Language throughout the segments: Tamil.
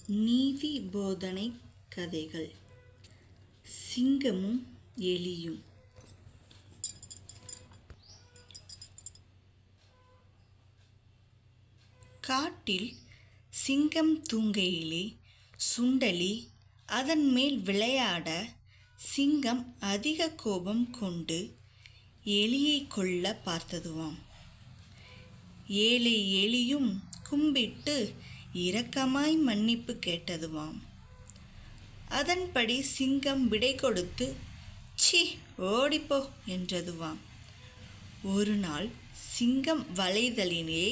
நீதி போதனை கதைகள். சிங்கமும் எலியும். காட்டில் சிங்கம் தூங்கையிலே சுண்டெலி அதன் மேல் விளையாட சிங்கம் அதிக கோபம் கொண்டு எலியை கொல்ல பார்த்ததுவாம். ஏழை எலியும் கும்பிட்டு இரக்கமாய் மன்னிப்பு கேட்டதுவாம். அதன்படி சிங்கம் விடை கொடுத்து சி ஓடிப்போ என்றதுவாம். ஒரு நாள் சிங்கம் வளைதலிலே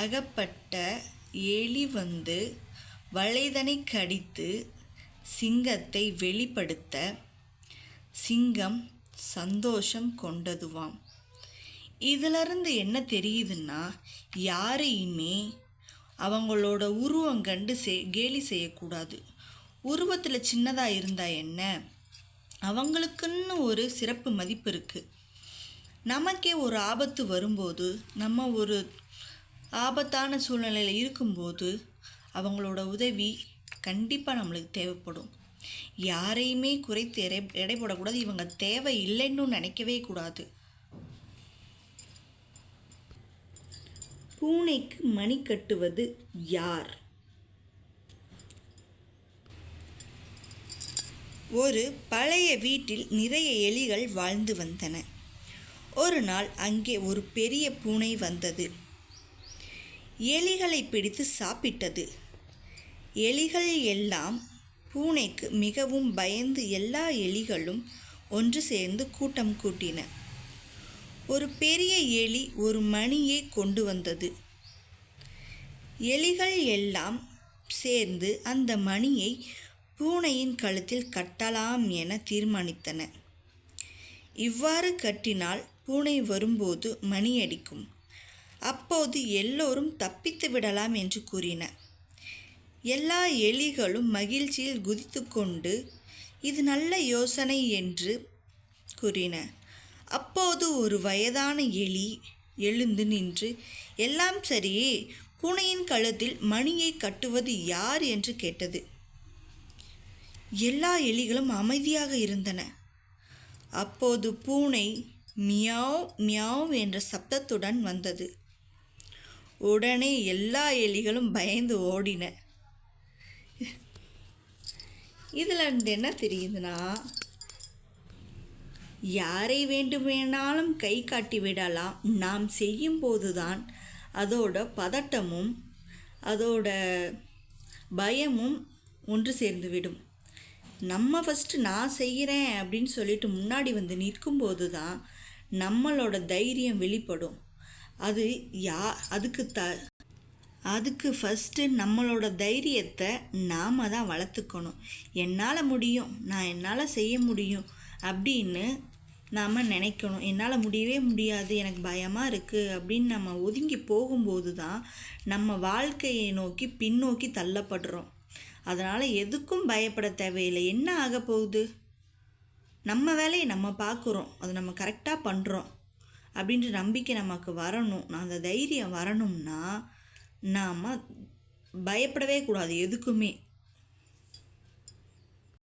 அகப்பட்ட எலி வந்து வளைதனை கடித்து சிங்கத்தை வெளிப்படுத்த சிங்கம் சந்தோஷம் கொண்டதுவாம். இதிலிருந்து என்ன தெரியுதுன்னா, யாரையுமே அவங்களோட உருவம் கண்டு கேலி செய்யக்கூடாது. உருவத்தில் சின்னதாக இருந்தால் என்ன, அவங்களுக்குன்னு ஒரு சிறப்பு மதிப்பு இருக்குது. நமக்கே ஒரு ஆபத்து வரும்போது, நம்ம ஒரு ஆபத்தான சூழ்நிலையில் இருக்கும்போது அவங்களோட உதவி கண்டிப்பாக நம்மளுக்கு தேவைப்படும். யாரையுமே குறைத்து எடை போடக்கூடாது. இவங்க தேவை இல்லைன்னு நினைக்கவே கூடாது. பூனைக்கு மணி கட்டுவது யார்? ஒரு பழைய வீட்டில் நிறைய எலிகள் வாழ்ந்து வந்தன. ஒரு நாள் அங்கே ஒரு பெரிய பூனை வந்தது. எலிகளை பிடித்து சாப்பிட்டது. எலிகள் எல்லாம் பூனைக்கு மிகவும் பயந்து எல்லா எலிகளும் ஒன்று சேர்ந்து கூட்டம் கூட்டின. ஒரு பெரிய எலி ஒரு மணியை கொண்டு வந்தது. எலிகள் எல்லாம் சேர்ந்து அந்த மணியை பூனையின் கழுத்தில் கட்டலாம் என தீர்மானித்தன. இவ்வாறு கட்டினால் பூனை வரும்போது மணி அடிக்கும். அப்போது எல்லோரும் தப்பித்து விடலாம் என்று கூறின. எல்லா எலிகளும் மகிழ்ச்சியில் குதித்து கொண்டு இது நல்ல யோசனை என்று கூறின. அப்போது ஒரு வயதான எலி எழுந்து நின்று, எல்லாம் சரி, பூனையின் கழுத்தில் மணியை கட்டுவது யார் என்று கேட்டது. எல்லா எலிகளும் அமைதியாக இருந்தன. அப்போது பூனை மியாவ் மியாவ் என்ற சப்தத்துடன் வந்தது. உடனே எல்லா எலிகளும் பயந்து ஓடின. இதில் என்ன தெரியுதுன்னா, யாரை வேண்டுமானாலும் கை காட்டி விடலாம். நாம் செய்யும் போதுதான் அதோட பதட்டமும் அதோட பயமும் ஒன்று சேர்ந்து விடும். நம்ம ஃபஸ்ட்டு நான் செய்கிறேன் அப்படின்னு சொல்லிட்டு முன்னாடி வந்து நிற்கும்போது தான் நம்மளோட தைரியம் வெளிப்படும். அதுக்கு ஃபஸ்ட்டு நம்மளோட தைரியத்தை நாம் தான் வளர்த்துக்கணும். என்னால் முடியும், என்னால் செய்ய முடியும் அப்படின்னு நாம் நினைக்கணும். என்னால் முடியவே முடியாது, எனக்கு பயமாக இருக்குது அப்படின்னு நம்ம ஒதுங்கி போகும்போது தான் நம்ம வாழ்க்கையை நோக்கி பின்னோக்கி தள்ளப்படுறோம். அதனால் எதுக்கும் பயப்பட தேவையில்லை. என்ன ஆக போகுது? நம்ம வேலையை நம்ம பார்க்குறோம், அது நம்ம கரெக்டாக பண்ணுறோம் அப்படின்ற நம்பிக்கை நமக்கு வரணும். அந்த தைரியம் வரணும்னா நாம் பயப்படவே கூடாது எதுக்குமே.